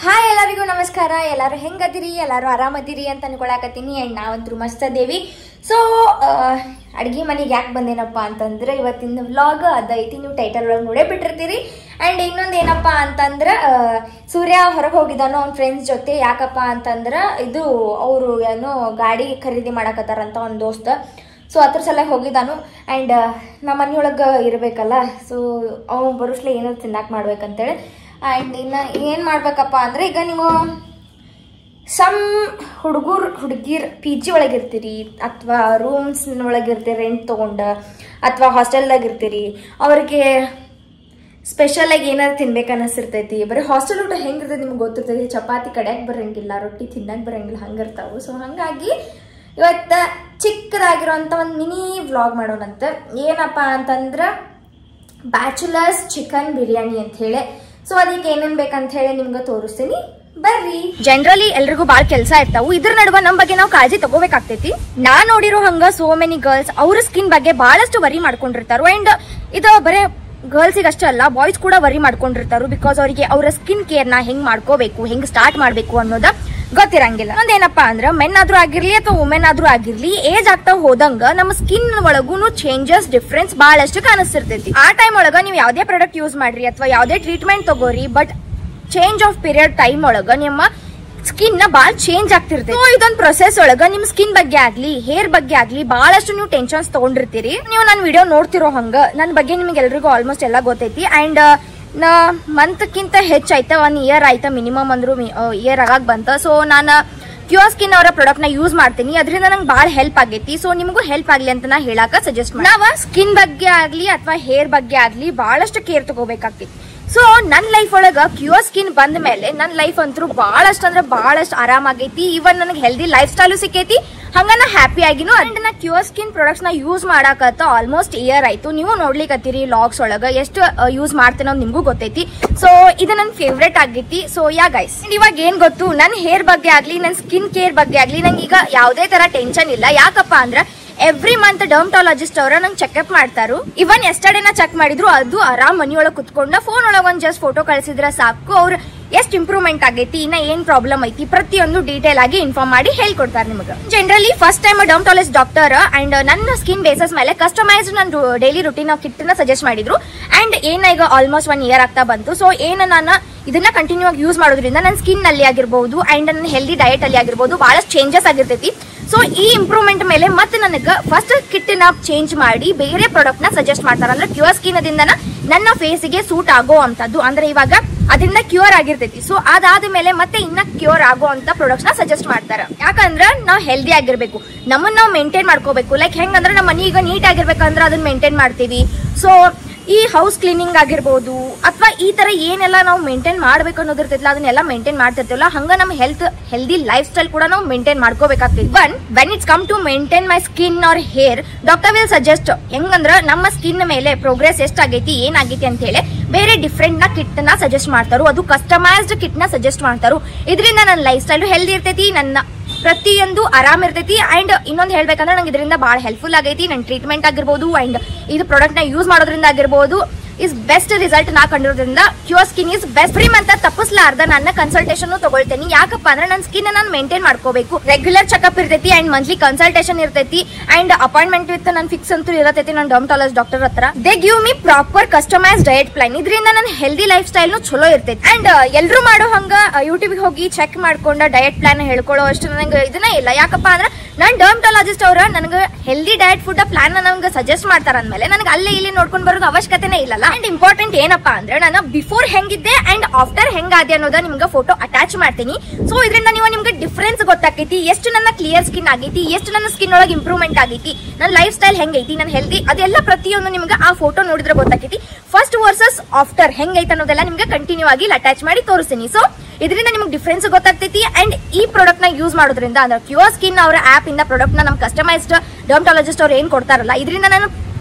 Hi ಎಲ್ಲರಿಗೂ ನಮಸ್ಕಾರ. ಎಲ್ಲರೂ ಹೆಂಗದಿರಿ? ಎಲ್ಲರೂ ಆರಾಮದಿರಿ ಅಂತ ಅನ್ಕೊಳಕತ್ತೀನಿ. ಆ್ಯಂಡ್ ನಾವಂತೂ ಮಸ್ತ್ ಅದೇವಿ. ಸೊ ಅಡುಗೆ ಮನೆಗೆ ಯಾಕೆ ಬಂದೇನಪ್ಪ ಅಂತಂದ್ರೆ ಇವತ್ತಿನ ವ್ಲಾಗ್ ಅದೈತಿ. ನೀವು ಟೈಟಲ್ ಒಳಗೆ ನೋಡೇ ಬಿಟ್ಟಿರ್ತೀರಿ. ಆ್ಯಂಡ್ ಇನ್ನೊಂದು ಏನಪ್ಪ ಅಂತಂದ್ರೆ ಸೂರ್ಯ ಹೊರಗೆ ಹೋಗಿದ್ದಾನೋ ಅವ್ನ ಫ್ರೆಂಡ್ಸ್ ಜೊತೆ. ಯಾಕಪ್ಪ ಅಂತಂದ್ರೆ ಇದು ಅವರು ಏನೋ ಗಾಡಿ ಖರೀದಿ ಮಾಡಕತ್ತಾರಂತ ಒಂದು ದೋಸ್ತ. ಸೊ ಅದ್ರ ಸಲ ಹೋಗಿದ್ದಾನು. ಆ್ಯಂಡ್ ನಮ್ಮ ಮನೆಯೊಳಗೆ ಇರಬೇಕಲ್ಲ, ಸೊ ಅವ್ನು ಬರೋಸ್ಲೆ ಏನಾದ್ರು ತಿನ್ನಕ್ಕೆ ಮಾಡ್ಬೇಕಂತೇಳಿ. ಆ್ಯಂಡ್ ಇನ್ನು ಏನು ಮಾಡ್ಬೇಕಪ್ಪ ಅಂದರೆ, ಈಗ ನೀವು ಸಮ್ ಹುಡುಗಿರ್ ಪಿ ಜಿ ಒಳಗಿರ್ತೀರಿ ಅಥವಾ ರೂಮ್ಸ್ ಒಳಗಿರ್ತೀರಿ ರೆಂಟ್ ತೊಗೊಂಡು, ಅಥವಾ ಹಾಸ್ಟೆಲ್ದಾಗ ಇರ್ತೀರಿ. ಅವ್ರಿಗೆ ಸ್ಪೆಷಲಾಗಿ ಏನಾದ್ರು ತಿನ್ಬೇಕು ಅನ್ನಿಸಿರ್ತೈತಿ. ಬರೀ ಹಾಸ್ಟೆಲ್ ಊಟ ಹೆಂಗಿರ್ತೈತಿ ನಿಮ್ಗೆ ಗೊತ್ತಿರ್ತೈತಿ. ಚಪಾತಿ ಕಡ್ಯಾಕೆ ಬರೋಂಗಿಲ್ಲ, ರೊಟ್ಟಿ ತಿನ್ನಕ್ಕೆ ಬರೋಂಗಿಲ್ಲ, ಹಂಗಿರ್ತಾವೆ. ಸೊ ಹಾಗಾಗಿ ಇವತ್ತು ಚಿಕ್ಕದಾಗಿರೋಂಥ ಒಂದು ಮಿನಿ ವ್ಲಾಗ್ ಮಾಡೋಣಂತ. ಏನಪ್ಪ ಅಂತಂದ್ರೆ ಬ್ಯಾಚುಲರ್ಸ್ ಚಿಕನ್ ಬಿರಿಯಾನಿ ಅಂತ ಹೇಳಿ. ಸೊ ಅದಕ್ಕೆ ಏನೇನ್ ಬೇಕಂತ ಹೇಳಿ ನಿಮ್ಗೆ ತೋರಿಸ್ತೀನಿ, ಬರ್ರಿ. ಜನರಲಿ ಎಲ್ರಿಗೂ ಬಾಳ್ ಕೆಲಸ ಇರ್ತಾವು. ಇದ್ರ ನಡುವ ನಮ್ ಬಗ್ಗೆ ನಾವು ಕಾಳಜಿ ತಗೋಬೇಕಾಗ್ತೈತಿ. ನಾ ನೋಡಿರೋ ಹಂಗ ಸೋ ಮೆನಿ ಗರ್ಲ್ಸ್ ಅವ್ರ ಸ್ಕಿನ್ ಬಗ್ಗೆ ಬಹಳಷ್ಟು ವರಿ ಮಾಡ್ಕೊಂಡಿರ್ತಾರು. ಅಂಡ್ ಇದು ಬರೇ ಗರ್ಲ್ಸಿಗೆ ಅಷ್ಟೇ ಅಲ್ಲ, ಬಾಯ್ಸ್ ಕೂಡ ವರಿ ಮಾಡ್ಕೊಂಡಿರ್ತಾರು. ಬಿಕಾಸ್ ಅವರಿಗೆ ಅವರ ಸ್ಕಿನ್ ಕೇರ್ ನ ಹೆಂಗ್ ಮಾಡ್ಕೋಬೇಕು, ಹೆಂಗ್ ಸ್ಟಾರ್ಟ್ ಮಾಡ್ಬೇಕು ಅನ್ನೋದ ಗೊತ್ತಿರಂಗಿಲ್ಲ. ಒಂದೇನಪ್ಪ ಅಂದ್ರ ಮೆನ್ ಆದ್ರೂ ಆಗಿರ್ಲಿ ಅಥವಾ ವುಮೆನ್ ಆದ್ರೂ ಆಗಿರ್ಲಿ, ಏಜ್ ಆಗ್ತಾ ಹೋದಂಗ ನಮ್ಮ ಸ್ಕಿನ್ ಒಳಗೂನು ಚೇಂಜಸ್ ಡಿಫ್ರೆನ್ಸ್ ಬಹಳಷ್ಟು ಕಾಣಿಸ್ತಿರ್ತೈತಿ. ಆ ಟೈಮ್ ಒಳಗ ನೀವು ಯಾವ್ದೇ ಪ್ರಾಡಕ್ಟ್ ಯೂಸ್ ಮಾಡ್ರಿ ಅಥವಾ ಯಾವ್ದೇ ಟ್ರೀಟ್ಮೆಂಟ್ ತಗೋರಿ, but change of period time ಒಳಗ ನಿಮ್ಮ ಸ್ಕಿನ್ ನ ಬಾಳ್ ಚೇಂಜ್ ಆಗ್ತಿರ್ತೈತಿ. ಸೊ ಇದೊಂದ್ ಪ್ರೊಸೆಸ್ ಒಳಗ ನಿಮ್ ಸ್ಕಿನ್ ಬಗ್ಗೆ ಆಗ್ಲಿ ಹೇರ್ ಬಗ್ಗೆ ಆಗ್ಲಿ ಬಹಳಷ್ಟು ನೀವು ಟೆನ್ಷನ್ಸ್ ತಗೊಂಡಿರ್ತೀರಿ. ನೀವು ನನ್ನ ವಿಡಿಯೋ ನೋಡ್ತಿರೋ ಹಂಗ ನನ್ನ ಬಗ್ಗೆ ನಿಮ್ಗೆ ಎಲ್ರಿಗೂ ಆಲ್ಮೋಸ್ಟ್ ಎಲ್ಲ ಗೊತ್ತೈತಿ. ಅಂಡ್ ಮಂತ್ಕಿಂತ ಹೆಚ್ಚಾಯ್ತಾ 1 ಇಯರ್ ಆಯ್ತಾ, ಮಿನಿಮಮ್ ಅಂದ್ರು ಇಯರ್ ಆಗಾಗ ಬಂತ. ಸೊ ನಾನು ಕ್ಯೂಸ್ಕಿನ್ ಅವರ ಪ್ರಾಡಕ್ಟ್ ನ ಯೂಸ್ ಮಾಡ್ತೀನಿ. ಅದರಿಂದ ನಂಗೆ ಬಹಳ ಹೆಲ್ಪ್ ಆಗೈತಿ. ಸೊ ನಿಮಗೂ ಹೆಲ್ಪ್ ಆಗ್ಲಿ ಅಂತ ನಾ ಹೇಳಾಕ ಸಜೆಸ್ಟ್ ಮಾಡಿ. ನಾವ ಸ್ಕಿನ್ ಬಗ್ಗೆ ಆಗ್ಲಿ ಅಥವಾ ಹೇರ್ ಬಗ್ಗೆ ಆಗ್ಲಿ ಬಹಳಷ್ಟು ಕೇರ್ ತಗೋಬೇಕಾಗ್ತೈತಿ. ಸೊ ನನ್ನ ಲೈಫ್ ಒಳಗ ಕ್ಯೂರ್ ಸ್ಕಿನ್ ಬಂದ ಮೇಲೆ ನನ್ನ ಲೈಫ್ ಅಂತೂ ಬಹಳಷ್ಟು ಅಂದ್ರೆ ಬಹಳಷ್ಟು ಆರಾಮಾಗೈತಿ. ಇವನ್ ನನಗೆ ಹೆಲ್ದಿ ಲೈಫ್ ಸ್ಟೈಲು ಸಿಕ್ಕೈತಿ, ಹಂಗ ನಾ ಹ್ಯಾಪಿ ಆಗಿನೂ. ಅಂಡ್ ನಾ ಕ್ಯೂರ್ ಸ್ಕಿನ್ ಪ್ರಾಡಕ್ಟ್ಸ್ ನ ಯೂಸ್ ಮಾಡಾಕತ್ತ ಆಲ್ಮೋಸ್ಟ್ ಇಯರ್ ಆಯ್ತು. ನೀವು ನೋಡ್ಲಿಕ್ಕತ್ತೀರಿ ಲಾಗ್ಸ್ ಒಳಗ ಎಷ್ಟು ಯೂಸ್ ಮಾಡ್ತೇನೆ ನಿಮ್ಗೂ ಗೊತ್ತೈತಿ. ಸೊ ಇದು ನನ್ನ ಫೇವ್ರೇಟ್ ಆಗೈತಿ. ಸೊ ಯಾ ಗೈಸ್, ಇವಾಗ ಏನ್ ಗೊತ್ತು, ನನ್ನ ಹೇರ್ ಬಗ್ಗೆ ಆಗ್ಲಿ ನನ್ನ ಸ್ಕಿನ್ ಕೇರ್ ಬಗ್ಗೆ ಆಗ್ಲಿ ನಂಗೆ ಈಗ ಯಾವುದೇ ತರ ಟೆನ್ಷನ್ ಇಲ್ಲ. ಯಾಕಪ್ಪ ಅಂದ್ರೆ ಎವ್ರಿ ಮಂತ್ ಡರ್ಮಟಾಲಜಿಸ್ಟ್ ಅವರ ನಂಗೆ ಚೆಕ್ಅಪ್ ಮಾಡ್ತಾರು. ಇವನ್ ಎಸ್ಟರ್ಡೇನ ಚೆಕ್ ಮಾಡಿದ್ರು, ಅದು ಆರಾಮ್ ಮನಿಯೊಳಗೆ ಕುತ್ಕೊಂಡ ಫೋನ್ ಒಳಗ ಒಂದ್ ಜಸ್ಟ್ ಫೋಟೋ ಕಳಿಸಿದ್ರೆ ಸಾಕು. ಅವ್ರು ಎಷ್ಟು ಇಂಪ್ರೂವ್ಮೆಂಟ್ ಆಗೈತಿ, ಇನ್ನ ಏನ್ ಪ್ರಾಬ್ಲಮ್ ಐತಿ ಪ್ರತಿಯೊಂದು ಡೀಟೇಲ್ ಆಗಿ ಇನ್ಫಾರ್ಮ್ ಮಾಡಿ ಹೇಳ್ಕೊಡ್ತಾರೆ ನಿಮಗೆ. Generally first time dermatologist doctor and ನನ್ನ ಸ್ಕಿನ್ ಬೇಸಸ್ ಮೇಲೆ ಕಸ್ಟಮೈಸ್ಡ್ ನನ್ನ ಡೈಲಿ ರುಟೀನ್ ಕಿಟ್ ನ ಸಜೆಸ್ಟ್ ಮಾಡಿದ್ರು. ಅಂಡ್ ಏನ ಈಗ ಆಲ್ಮೋಸ್ಟ್ 1 ಇಯರ್ ಆಗ್ತಾ ಬಂತು. ಸೊ ಏನ ನಾನು ಇದನ್ನ ಕಂಟಿನ್ಯೂ ಆಗಿ ಯೂಸ್ ಮಾಡೋದ್ರಿಂದ ನನ್ನ ಸ್ಕಿನ್ ನಲ್ಲಿ ಆಗಿರ್ಬಹುದು ಅಂಡ್ ನನ್ನ ಹೆಲ್ದಿ ಡಯಟ್ ಅಲ್ಲಿ ಆಗಿರ್ಬಹುದು ಬಹಳಷ್ಟು ಚೇಂಜಸ್ ಆಗಿರ್ತೈತಿ. ಸೊ ಈ ಇಂಪ್ರೂವ್ಮೆಂಟ್ ಮೇಲೆ ಮತ್ತೆ ನನಗೆ ಫಸ್ಟ್ ಕಿಟ್ ನ ಚೇಂಜ್ ಮಾಡಿ ಬೇರೆ ಪ್ರಾಡಕ್ಟ್ ನ ಸಜೆಸ್ಟ್ ಮಾಡ್ತಾರೆ. ಅಂದ್ರೆ ಕ್ಯೂರ್ ಸ್ಕಿನ್ ದಿಂದ ನನ್ನ ಫೇಸ್ ಗೆ ಸೂಟ್ ಆಗೋ ಅಂತದ್ದು, ಅಂದ್ರೆ ಇವಾಗ ಅದರಿಂದ ಕ್ಯೂರ್ ಆಗಿರ್ತೈತಿ. ಸೊ ಅದಾದ ಮೇಲೆ ಮತ್ತೆ ಇನ್ನ ಕ್ಯೂರ್ ಆಗೋ ಅಂತ ಪ್ರಾಡಕ್ಟ್ಸ್ ನ ಸಜೆಸ್ಟ್ ಮಾಡ್ತಾರೆ. ಯಾಕಂದ್ರೆ ನಾವು ಹೆಲ್ದಿ ಆಗಿರ್ಬೇಕು, ನಮ್ಮನ್ನ ನಾವು ಮೇಂಟೈನ್ ಮಾಡ್ಕೋಬೇಕು. ಲೈಕ್ ಹೆಂಗಂದ್ರೆ ನಮ್ಮ ಮನೆ ಈಗ ನೀಟ್ ಆಗಿರ್ಬೇಕಂದ್ರೆ ಅದನ್ನ ಮೇಂಟೈನ್ ಮಾಡ್ತೀವಿ. ಸೊ ಈ ಹೌಸ್ ಕ್ಲೀನಿಂಗ್ ಆಗಿರ್ಬೋದು ಅಥವಾ ಈ ತರ ಏನೆಲ್ಲ ನಾವು ಮೇಂಟೈನ್ ಮಾಡ್ಬೇಕು ಅನ್ನೋದಿರ್ತೈತಿಲ್ಲ, ಅದನ್ನೆಲ್ಲ ಮೇಂಟೈನ್ ಮಾಡ್ತಿರ್ತೀವಲ್ಲ, ಹಂಗ ನಮ್ಮ ಹೆಲ್ದಿ ಲೈಫ್ ಸ್ಟೈಲ್ ಕೂಡ ನಾವು ಮೇಂಟೈನ್ ಮಾಡ್ಕೋಬೇಕಾಗ್ತೈತಿ. When it's come to maintain my skin or hair, doctor will suggest ಹೆಂಗಂದ್ರ ನಮ್ಮ ಸ್ಕಿನ್ ಮೇಲೆ ಪ್ರೋಗ್ರೆಸ್ ಎಷ್ಟಾಗೈತಿ ಏನಾಗೈತಿ ಅಂತ ಹೇಳಿ ಬೇರೆ ಡಿಫ್ರೆಂಟ್ ನ ಕಿಟ್ ನ ಸಜೆಸ್ಟ್ ಮಾಡ್ತಾರು. ಅದು ಕಸ್ಟಮೈಸ್ಡ್ ಕಿಟ್ ನ ಸಜೆಸ್ಟ್ ಮಾಡ್ತಾರು. ಇದರಿಂದ ನನ್ನ ಲೈಫ್ ಸ್ಟೈಲ್ ಹೆಲ್ದಿ ಇರ್ತೈತಿ, ನನ್ನ ಪ್ರತಿಯೊಂದು ಆರಾಮ್ ಇರ್ತೈತಿ. ಅಂಡ್ ಇನ್ನೊಂದು ಹೇಳ್ಬೇಕಂದ್ರೆ ನಂಗೆ ಇದರಿಂದ ಬಹಳ ಹೆಲ್ಪ್ಫುಲ್ ಆಗೈತಿ. ನನ್ನ ಟ್ರೀಟ್ಮೆಂಟ್ ಆಗಿರ್ಬೋದು ಅಂಡ್ ಇದು ಪ್ರಾಡಕ್ಟ್ ನ ಯೂಸ್ ಮಾಡೋದ್ರಿಂದ ಆಗಿರ್ಬೋದು ಇಸ್ ಬೆಸ್ಟ್ ರಿಸಲ್ಟ್ ನಾ ಕಂಡಿರೋದ್ರಿಂದ cure skin is best. Free ಅಂತ ತಪ್ಪಿಸ್ಲಾರ್ದ ನನ್ನ ಕನ್ಸಲ್ಟೇಷನ್ ತಗೊಳ್ತೇನೆ. ಯಾಕಪ್ಪ ಅಂದ್ರೆ ನನ್ನ ಸ್ಕಿನ್ ನಾನು ಮೇಂಟೈನ್ ಮಾಡ್ಕೋಬೇಕು. ರೆಗ್ಯುಲರ್ ಚೆಕ್ಅಪ್ ಇರ್ತೈತಿ ಅಂಡ್ ಮಂತ್ಲಿ ಕನ್ಸಲ್ಟೇಷನ್ ಇರ್ತೈತಿ ಅಂಡ್ ಅಪಾಯಿಂಟ್ಮೆಂಟ್ ವಿತ್ ನನ್ನ ಫಿಕ್ಸ್ ಅಂತೂ ಇರತೈತಿ ನನ್ನ ಡರ್ಮಟಾಲಜಿಸ್ಟ್ ಡಾಕ್ಟರ್ ಹತ್ರ. They give me proper customise diet plan. ಇದರಿಂದ ನನ್ನ ಹೆಲ್ದಿ ಲೈಫ್ ಸ್ಟೈಲ್ ಚಲೋ ಇರ್ತೈತಿ. ಅಂಡ್ ಎಲ್ರು ಮಾಡೋ ಹಂಗ ಯೂಟ್ಯೂಬ್ ಹೋಗಿ ಚೆಕ್ ಮಾಡ್ಕೊಂಡ ಡಯಟ್ ಪ್ಲಾನ್ ಹೇಳ್ಕೊಳ್ಳೋ ಅಷ್ಟು ನನಗೆ ಇದನ್ನ ಇಲ್ಲ. ಯಾಕಪ್ಪ ಅಂದ್ರೆ ನನ್ನ ಡರ್ಮಟಾಲಜಿಸ್ಟ್ ಅವರ ನನಗೆ ಹೆಲ್ದಿ ಡಯಟ್ ಫುಡ್ ಪ್ಲಾನ್ ನಮ್ಗೆ ಸಜೆಸ್ಟ್ ಮಾಡ್ತಾರ ಅಂದ್ಮೇಲೆ ನನಗೆ ಅಲ್ಲೇ ಇಲ್ಲಿ ನೋಡ್ಕೊಂಡು ಬರೋದು ಅವಶ್ಯಕತೆನೇ ಇಲ್ಲ. ಅಂಡ್ ಇಂಪಾರ್ಟೆಂಟ್ ಏನಪ್ಪಾ ಅಂದ್ರೆ ನಾನು ಬಿಫೋರ್ ಹೆಂಗಿದ್ದೆ ಅಂಡ್ ಆಫ್ಟರ್ ಹೆಂಗಾದೆ ಅನ್ನೋದ ನಿಮ್ಗೆ ಫೋಟೋ ಅಟ್ಯಾಚ್ ಮಾಡ್ತೀನಿ. ಸೊ ಇದರಿಂದ ನೀವು ನಿಮ್ಗೆ ಡಿಫ್ರೆನ್ಸ್ ಗೊತ್ತಾಕೈತಿ, ಎಷ್ಟು ನನ್ನ ಕ್ಲಿಯರ್ ಸ್ಕಿನ್ ಆಗೈತಿ, ಎಷ್ಟು ನನ್ನ ಸ್ಕಿನ್ ಒಳಗೆ ಇಂಪ್ರೂವ್ಮೆಂಟ್ ಆಗೈತಿ, ನನ್ನ ಲೈಫ್ ಸ್ಟೈಲ್ ಹೆಂಗೈತಿ, ನನ್ನ ಹೆಲ್ದಿ ಅದೆಲ್ಲ ಪ್ರತಿಯೊಂದು ನಿಮ್ಗೆ ಆ ಫೋಟೋ ನೋಡಿದ್ರೆ ಗೊತ್ತಾಕೈತಿ. ಫಸ್ಟ್ ವರ್ಸಸ್ ಆಫ್ಟರ್ ಹೆಂಗೈತಿ ಅನ್ನೋದೆಲ್ಲ ನಿಮ್ಗೆ ಕಂಟಿನ್ಯೂ ಆಗಿ ಅಟ್ಯಾಚ್ ಮಾಡಿ ತೋರಿಸ್ತೀನಿ. ಸೊ ಇದರಿಂದ ನಿಮ್ಗೆ ಡಿಫ್ರೆನ್ಸ್ ಗೊತ್ತಾಗ್ತೈತಿ. ಅಂಡ್ ಈ ಪ್ರಾಡಕ್ಟ್ ನ ಯೂಸ್ ಮಾಡೋದ್ರಿಂದ ಅಂದ್ರೆ ಕ್ಯೂರ್ ಸ್ಕಿನ್ ಅವರ ಆಪ್ ಇಂದ ಪ್ರಾಡಕ್ಟ್ ನ ನಮ್ ಕಸ್ಟಮೈಸ್ಡ್ ಡರ್ಮಟಾಲಜಿಸ್ಟ್ ಅವ್ರು ಏನ್ ಕೊಡ್ತಾರಲ್ಲ, ಇದರಿಂದ ನಾನು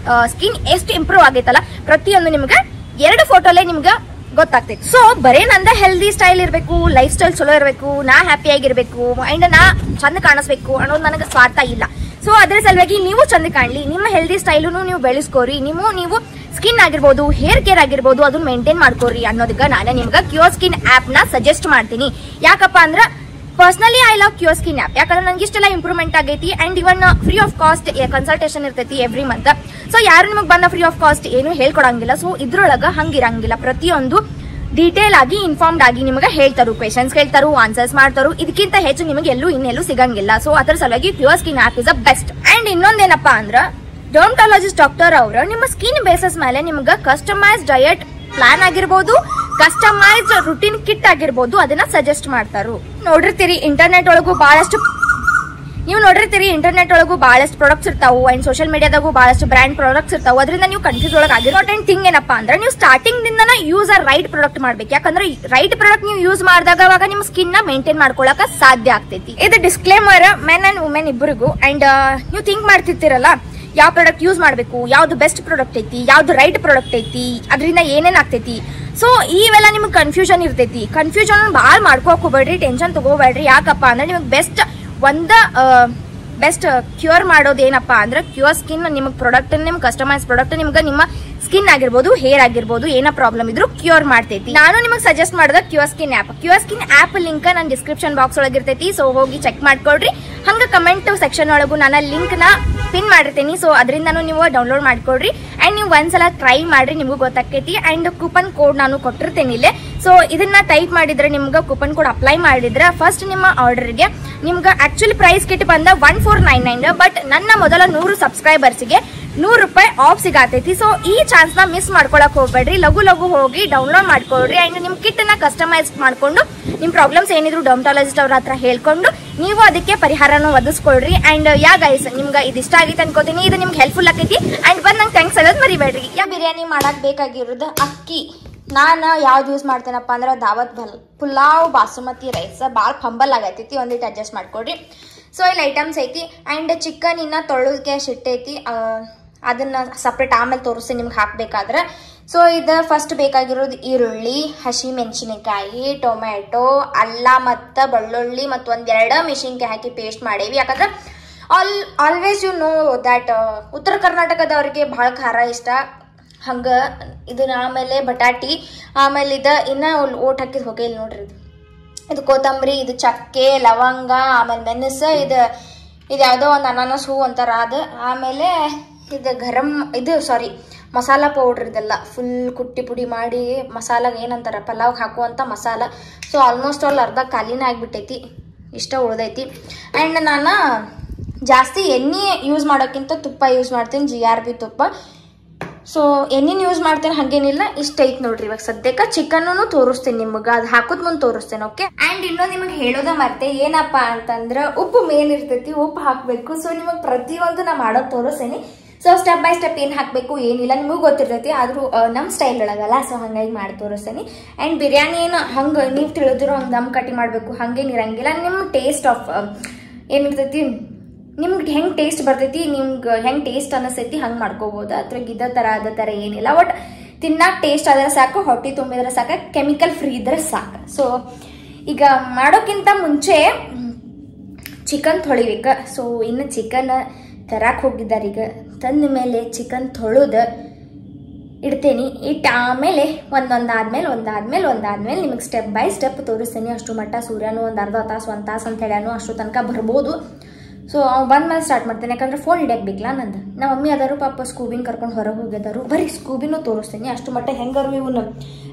ಸ್ಕಿನ್ ಎಷ್ಟು ಇಂಪ್ರೂವ್ ಆಗೈತಲ್ಲ ಪ್ರತಿಯೊಂದು ನಿಮ್ಗೆ 2 ಫೋಟೋಲೆ ನಿಮ್ಗೆ ಗೊತ್ತಾಗ್ತೈತಿ. ಸೊ ಬರೇ ನಂದ ಹೆಲ್ದಿ ಸ್ಟೈಲ್ ಇರಬೇಕು, ಲೈಫ್ ಸ್ಟೈಲ್ ಚಲೋ ಇರಬೇಕು, ನಾ ಹ್ಯಾಪಿ ಆಗಿರ್ಬೇಕು ಅಂಡ್ ನಾ ಚಂದ ಕಾಣಿಸ್ಬೇಕು ಅನ್ನೋದು ನನಗೆ ಸ್ವಾರ್ಥ ಇಲ್ಲ. ಸೊ ಅದ್ರ ಸಲುವಾಗಿ ನೀವು ಚಂದ ಕಾಣ್ಲಿ, ನಿಮ್ಮ ಹೆಲ್ದಿ ಸ್ಟೈಲನ್ನು ನೀವು ಬೆಳೆಸ್ಕೋರಿ, ನೀವು ಸ್ಕಿನ್ ಆಗಿರ್ಬೋದು, ಹೇರ್ ಕೇರ್ ಆಗಿರ್ಬೋದು ಅದನ್ನ ಮೇಂಟೈನ್ ಮಾಡ್ಕೋರಿ ಅನ್ನೋದಕ್ಕೆ ನಾನು ನಿಮ್ಗೆ ಕ್ಯೂರ್ ಸ್ಕಿನ್ ಆಪ್ ನ ಸಜೆಸ್ಟ್ ಮಾಡ್ತೀನಿ. ಯಾಕಪ್ಪ ಅಂದ್ರೆ personally I love Cure skin app. ಯಾಕಂದ್ರೆ ನನಗೆ ಇಷ್ಟೆಲ್ಲ ಇಂಪ್ರೂವ್ಮೆಂಟ್ ಆಗೈತಿ and even free of cost consultation ಇರ್ತೈತಿ ಎವ್ರಿ ಮಂತ್. ಸೊ ಯಾರು ನಿಮಗೆ ಬಂದ ಫ್ರೀ ಆಫ್ ಕಾಸ್ಟ್ ಏನು ಹೇಳ್ಕೊಡಂಗಿಲ್ಲ. ಸೊ ಇದ್ರೊಳಗ ಹಂಗಿರಂಗಿಲ್ಲ, ಪ್ರತಿಯೊಂದು ಡೀಟೇಲ್ ಆಗಿ ಇನ್ಫಾರ್ಮ್ಡ್ ಆಗಿ ನಿಮಗೆ ಹೇಳ್ತಾರು, ಕ್ವೆಶನ್ಸ್ ಕೇಳ್ತಾರು, ಆನ್ಸರ್ಸ್ ಮಾಡ್ತಾರು. ಇದಕ್ಕಿಂತ ಹೆಚ್ಚು ನಿಮಗೆ ಇನ್ನೆಲ್ಲೂ ಸಿಗಂಗಿಲ್ಲ. ಸೊ ಅದರ ಸಲುವಾಗಿ cure skin app is the best. And ಇನ್ನೊಂದೇನಪ್ಪಾ ಅಂದ್ರ ಡರ್ಮಟಾಲಜಿಸ್ಟ್ ಡಾಕ್ಟರ್ ಅವರು ನಿಮ್ಮ ಸ್ಕಿನ್ ಬೇಸಿಸ್ ಮೇಲೆ ನಿಮ್ಗೆ ಕಸ್ಟಮೈಸ್ ಡಯಟ್ ಪ್ಲಾನ್ ಆಗಿರ್ಬೋದು, ಕಸ್ಟಮೈಸ್ಡ್ ರುಟೀನ್ ಕಿಟ್ ಆಗಿರ್ಬೋದು ಅದನ್ನ ಸಜೆಸ್ಟ್ ಮಾಡ್ತಾರು. ನೋಡಿರ್ತೀರಿ ಇಂಟರ್ನೆಟ್ ಒಳಗೂ ಬಹಳಷ್ಟು ಪ್ರಾಡಕ್ಟ್ಸ್ ಇರ್ತಾವು ಅಂಡ್ ಸೋಷಿಯಲ್ ಮೀಡಿಯಾದಾಗೂ ಬಹಳಷ್ಟು ಬ್ರ್ಯಾಂಡ್ ಪ್ರಾಡಕ್ಟ್ಸ್ ಇರ್ತಾವು. ಅದರಿಂದ ನೀವು ಕನ್ಫ್ಯೂಸ್ ಒಳಗೆ ಇಂಪಾರ್ಟೆಂಟ್ ಥಿಂಗ್ ಏನಪ್ಪಾ ಅಂದ್ರೆ ನೀವು ಸ್ಟಾರ್ಟಿಂಗ್ ದಿಂದನ ಯೂಸ್ ರೈಟ್ ಪ್ರಾಡಕ್ಟ್ ಮಾಡ್ಬೇಕು. ಯಾಕಂದ್ರೆ ರೈಟ್ ಪ್ರಾಡಕ್ಟ್ ನೀವು ಯೂಸ್ ಮಾಡಿದಾಗ ಅವಾಗ ನಿಮ್ಮ ಸ್ಕಿನ್ ನ ಮೇಂಟೈನ್ ಮಾಡ್ಕೊಳಕ ಸಾಧ್ಯ ಆಗ್ತೈತಿ. ಇದು ಡಿಸ್ಕ್ಲೇಮರ್ ಮೆನ್ ಅಂಡ್ ವುಮೆನ್ ಇಬ್ಬರಿಗೂ. ಅಂಡ್ ನೀವು ಥಿಂಕ್ ಮಾಡ್ತಿರ್ತಿರಲ್ಲ ಯಾವ ಪ್ರಾಡಕ್ಟ್ ಯೂಸ್ ಮಾಡಬೇಕು, ಯಾವ್ದು ಬೆಸ್ಟ್ ಪ್ರಾಡಕ್ಟ್ ಐತಿ, ಯಾವ್ದು ರೈಟ್ ಪ್ರಾಡಕ್ಟ್ ಐತಿ, ಅದರಿಂದ ಏನೇನ್ ಆಗ್ತೈತಿ. ಸೊ ಇವೆಲ್ಲ ನಿಮ್ಗೆ ಕನ್ಫ್ಯೂಷನ್ ಇರ್ತೈತಿ. ಕನ್ಫ್ಯೂಷನ್ ಭಾಳ ಮಾಡ್ಕೋಕ್ ಹೋಗ್ಬೇಡ್ರಿ, ಟೆನ್ಷನ್ ತಗೋಬೇಡ್ರಿ. ಯಾಕಪ್ಪ ಅಂದ್ರೆ ನಿಮ್ಗೆ ಬೆಸ್ಟ್ ಕ್ಯೂರ್ ಮಾಡೋದು ಏನಪ್ಪಾ ಅಂದ್ರೆ ಕ್ಯೂರ್ ಸ್ಕಿನ್. ನಿಮ್ಗೆ ಪ್ರಾಡಕ್ಟ್ ನಿಮ್ಗೆ ಕಸ್ಟಮೈಸ್ ಪ್ರಾಡಕ್ಟ್ ನಿಮ್ಗೆ ನಿಮ್ಮ ಸ್ಕಿನ್ ಆಗಿರ್ಬೋದು, ಹೇರ್ ಆಗಿರ್ಬೋದು, ಏನೋ ಪ್ರಾಬ್ಲಮ್ ಇದ್ರು ಕ್ಯೂರ್ ಮಾಡ್ತೈತಿ. ನಾನು ನಿಮಗೆ ಸಜೆಸ್ಟ್ ಮಾಡೋದ ಕ್ಯೂರ್ ಸ್ಕಿನ್ ಆಪ್ ಲಿಂಕ್ ನನ್ನ ಡಿಸ್ಕ್ರಿಪ್ಷನ್ ಬಾಕ್ಸ್ ಒಳಗೆ ಇರ್ತೈತಿ. ಸೊ ಹೋಗಿ ಚೆಕ್ ಮಾಡ್ಕೊಳ್ರಿ. ಹಂಗ ಕಮೆಂಟ್ ಸೆಕ್ಷನ್ ಒಳಗೂ ನಾನು ಲಿಂಕ್ ನ ಪಿನ್ ಮಾಡಿರ್ತೀನಿ. ಸೊ ಅದರಿಂದನೂ ನೀವು ಡೌನ್ಲೋಡ್ ಮಾಡ್ಕೊಳ್ರಿ ಅಂಡ್ ನೀವು ಒಂದ್ಸಲ ಟ್ರೈ ಮಾಡ್ರಿ, ನಿಮಗೂ ಗೊತ್ತಾಕೈತಿ. ಅಂಡ್ ಕೂಪನ್ ಕೋಡ್ ನಾನು ಕೊಟ್ಟಿರ್ತೇನೆ ಇಲ್ಲೇ. ಸೊ ಇದನ್ನ ಟೈಪ್ ಮಾಡಿದ್ರೆ ನಿಮ್ಗೆ ಕೂಪನ್ ಕೋಡ್ ಅಪ್ಲೈ ಮಾಡಿದ್ರೆ ಫಸ್ಟ್ ನಿಮ್ಮ ಆರ್ಡರ್ಗೆ ನಿಮ್ಗೆ ಆಕ್ಚುಲಿ ಪ್ರೈಸ್ ಕಿಟ್ ಬಂದ 1499. ಬಟ್ ನನ್ನ ಮೊದಲ 100 ಸಬ್ಸ್ಕ್ರೈಬರ್ಸ್ಗೆ ₹100 ಆಫ್ ಸಿಗತೈತಿ. ಸೊ ಈ ಚಾನ್ಸ್ ನ ಮಿಸ್ ಮಾಡ್ಕೊಳಕ್ ಹೋಗ್ಬೇಡ್ರಿ, ಲಘು ಹೋಗಿ ಡೌನ್ಲೋಡ್ ಮಾಡ್ಕೊಳ್ರಿ. ಅಂಡ್ ನಿಮ್ ಕಿಟ್ ನ ಕಸ್ಟಮೈಸ್ ಮಾಡ್ಕೊಂಡು ನಿಮ್ ಪ್ರಾಬ್ಲಮ್ಸ್ ಏನಿದ್ರು ಡರ್ಮಟಾಲಜಿಸ್ಟ್ ಅವ್ರ ಹತ್ರ ಹೇಳ್ಕೊಂಡು ನೀವು ಅದಕ್ಕೆ ಪರಿಹಾರನ ಒದಗಿಸ್ಕೊಳ್ರಿ. ಅಂಡ್ ಗೈಸ್ ನಿಮ್ಗೆ ಇದು ಇಷ್ಟ ಆಗೈತೆ ಅನ್ಕೋತೀನಿ, ಇದು ನಿಮ್ಗೆ ಹೆಲ್ಪ್ಫುಲ್ ಆಗೈತಿ. ಅಂಡ್ ಬಂದ್ ನಂಗೆ ಥ್ಯಾಂಕ್ಸ್ ಹೇಳೋದು ಮರಿಬೇಡ್ರಿ. ಬಿರಿಯಾನಿ ಮಾಡಕ್ ಬೇಕಾಗಿರೋದು ಅಕ್ಕಿ ನಾನು ಯಾವ್ದು ಯೂಸ್ ಮಾಡ್ತೇನಪ್ಪ ಅಂದ್ರೆ ದಾವತ್ ಪುಲಾವ್ ಬಾಸುಮತಿ ರೈಸ್. ಭಾಳ ಫಂಬಲ್ ಆಗೈತಿ, ಒಂದಿಟ್ಟು ಅಡ್ಜಸ್ಟ್ ಮಾಡ್ಕೊಡ್ರಿ. ಸೊ ಇಲ್ಲಿ ಐಟಮ್ಸ್ ಐತಿ. ಅಂಡ್ ಚಿಕನ್ ಇನ್ನ ತೊಳೋದಕ್ಕೆ ಶಿಟ್ಟೈತಿ, ಅದನ್ನ ಸಪ್ರೇಟ್ ಆಮೇಲೆ ತೋರಿಸ್ತೀನಿ ನಿಮ್ಗೆ ಹಾಕ್ಬೇಕಾದ್ರೆ. ಸೊ ಇದು ಫಸ್ಟ್ ಬೇಕಾಗಿರೋದು ಈರುಳ್ಳಿ, ಹಸಿ ಮೆಣಸಿನಕಾಯಿ, ಟೊಮ್ಯಾಟೊ, ಅಲ್ಲ ಮತ್ತು ಬೆಳ್ಳುಳ್ಳಿ ಮತ್ತು ಒಂದೆರಡು ಮೆಣಸಿನ್ಕಾಯಿ ಹಾಕಿ ಪೇಸ್ಟ್ ಮಾಡೇವಿ. ಯಾಕಂದ್ರೆ ಆಲ್ವೇಸ್ ಯು ನೋ ದ್ಯಾಟ್ ಉತ್ತರ ಕರ್ನಾಟಕದವ್ರಿಗೆ ಭಾಳ ಖಾರ ಇಷ್ಟ. ಹಂಗ ಇದನ್ನ ಆಮೇಲೆ ಬಟಾಟಿ, ಆಮೇಲೆ ಇನ್ನ ಓಟ್ ಹಾಕಿದ್ ಹೋಗಿ ಇಲ್ಲಿ ನೋಡ್ರಿ. ಇದು ಕೊತ್ತಂಬರಿ, ಇದು ಚಕ್ಕೆ, ಲವಂಗ, ಆಮೇಲೆ ಮೆಣಸು, ಇದು ಯಾವುದೋ ಒಂದು ಅನಾನಸ್ ಹೂ ಅಂತಾರ ಅದು. ಆಮೇಲೆ ಇದು ಮಸಾಲ ಪೌಡ್ರ್, ಇದೆಲ್ಲ ಫುಲ್ ಕುಟ್ಟಿ ಪುಡಿ ಮಾಡಿ ಮಸಾಲಾಗ ಏನಂತಾರ ಪಲಾವ್ಗೆ ಹಾಕುವಂಥ ಮಸಾಲ. ಸೊ ಆಲ್ಮೋಸ್ಟ್ ಅರ್ಧ ಖಾಲಿನ ಆಗಿಬಿಟ್ಟೈತಿ, ಇಷ್ಟ ಉಳ್ದೈತಿ. ಆ್ಯಂಡ್ ನಾನು ಜಾಸ್ತಿ ಎಣ್ಣೆ ಯೂಸ್ ಮಾಡೋಕ್ಕಿಂತ ತುಪ್ಪ ಯೂಸ್ ಮಾಡ್ತೀನಿ, GRB ತುಪ್ಪ. ಸೊ ಎಣ್ಣೆನ ಯೂಸ್ ಮಾಡ್ತೇನೆ, ಹಾಗೇನಿಲ್ಲ. ಇಷ್ಟ ಐತಿ ನೋಡ್ರಿ. ಇವಾಗ ಸದ್ಯಕ್ಕೆ ಚಿಕನ್ನು ತೋರಿಸ್ತೇನೆ ನಿಮ್ಗೆ, ಅದು ಹಾಕೋದ್ ಮುಂದೆ ತೋರಿಸ್ತೇನೆ. ಓಕೆ. ಆ್ಯಂಡ್ ಇನ್ನೊಂದು ನಿಮಗೆ ಹೇಳೋದ ಮರ್ತೆ, ಏನಪ್ಪ ಅಂತಂದ್ರೆ ಉಪ್ಪು ಮೇನ್ ಇರ್ತೈತಿ, ಉಪ್ಪು ಹಾಕಬೇಕು. ಸೊ ನಿಮಗೆ ಪ್ರತಿಯೊಂದು ನಾ ಮಾಡೋದು ತೋರಿಸ್ತೇನೆ. ಸೊ ಸ್ಟೆಪ್ ಬೈ ಸ್ಟೆಪ್ ಏನು ಹಾಕಬೇಕು ಏನಿಲ್ಲ ನಿಮಗೂ ಗೊತ್ತಿರ್ತೈತಿ, ಆದ್ರೂ ನಮ್ಮ ಸ್ಟೈಲ್ ಒಳಗಲ್ಲ. ಸೊ ಹಂಗಾಗಿ ಮಾಡಿ ತೋರಿಸ್ತೇನೆ. ಆ್ಯಂಡ್ ಬಿರಿಯಾನಿ ಏನು ಹಂಗೆ ನೀವು ತಿಳಿದಿರೋ ಹಂಗೆ ದಮ್ ಕಟ್ಟಿ ಮಾಡಬೇಕು ಹಂಗೇನಿರಂಗಿಲ್ಲ. ನಿಮ್ಮ ಟೇಸ್ಟ್ ಆಫ್ ಏನಿರ್ತೈತಿ, ನಿಮ್ಗೆ ಹೆಂಗೆ ಟೇಸ್ಟ್ ಬರ್ತೈತಿ, ನಿಮ್ಗೆ ಹೆಂಗೆ ಟೇಸ್ಟ್ ಅನ್ನಿಸ್ತೈತಿ ಹಂಗೆ ಮಾಡ್ಕೋಬೋದು. ಅದ್ರಾಗ ಅದ ಥರ ಏನಿಲ್ಲ. ಬಟ್ ತಿನ್ನಾಕ ಟೇಸ್ಟ್ ಆದ್ರೆ ಸಾಕು, ಹೊಟ್ಟೆ ತುಂಬಿದ್ರೆ ಸಾಕು, ಕೆಮಿಕಲ್ ಫ್ರೀ ಇದ್ರೆ ಸಾಕು. ಸೊ ಈಗ ಮಾಡೋಕ್ಕಿಂತ ಮುಂಚೆ ಚಿಕನ್ ತೊಳಿಬೇಕು. ಸೊ ಇನ್ನು ಚಿಕನ್ ತರಕ್ಕೆ ಹೋಗಿದ್ದಾರೆ. ಈಗ ತಂದ ಮೇಲೆ ಚಿಕನ್ ತೊಳೆದು ಇಡ್ತೇನೆ. ಆಮೇಲೆ ಒಂದಾದ್ಮೇಲೆ ನಿಮಗೆ ಸ್ಟೆಪ್ ಬೈ ಸ್ಟೆಪ್ ತೋರಿಸ್ತೇನೆ. ಅಷ್ಟು ಮಟ್ಟ ಸೂರ್ಯನು ಒಂದು ಅರ್ಧ ತಾಸು 1 ತಾಸು ಅಂತ ಹೇಳ್ಯಾನು, ಅಷ್ಟು ತನಕ ಬರ್ಬೋದು. ಸೊ ಅವ್ನು ಬಂದ್ಮೇಲೆ ಸ್ಟಾರ್ಟ್ ಮಾಡ್ತೇನೆ. ಯಾಕಂದ್ರೆ ಫೋನ್ ಹಿಡಿಯಕ್ಕೆ ಬೇಕಲ್ಲ ನಂದು. ನಮ್ಮ ಮಮ್ಮಿ ಅದಾರು ಪಾಪ ಸ್ಕೂಬಿನ ಕರ್ಕೊಂಡು ಹೊರಗೆ ಹೋಗಿದ್ದಾರು. ಬರೀ ಸ್ಕೂಬಿನೂ ತೋರಿಸ್ತೇನೆ. ಅಷ್ಟು ಮಟ್ಟ ಹೆಂಗಾರು ಇವನು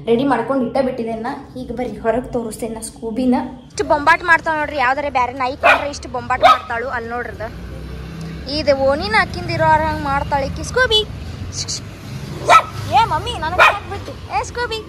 ರೆಡಿ ಮಾಡ್ಕೊಂಡು ಬಿಟ್ಟಿದ್ದೆ ನಾ. ಈಗ ಬರೀ ಹೊರಗೆ ತೋರಿಸ್ತೇನೆ ನಾ ಸ್ಕೂಬಿನ. ಇಷ್ಟು ಬೊಂಬಾಟ್ ಮಾಡ್ತಾಳೆ ನೋಡ್ರಿ. ಯಾವ್ದಾರೆ ಬೇರೆ ನಾಯಿ ಕಂಡ್ರೆ ಇಷ್ಟು ಬೊಂಬಾಟ್ ಮಾಡ್ತಾಳು. ಅಲ್ಲಿ ನೋಡ್ರದ ಇದು ಓಣಿನ ಅಕ್ಕಿಂದಿರೋ ಹಂಗೆ ಮಾಡ್ತಾಳೆ ಈಕಿ ಸ್ಕೂಬಿ. ಏ ಮಮ್ಮಿ ನನಗೆ ಹಾಕ್ಬಿಟ್ಟು ಸ್ಕೂಬಿ.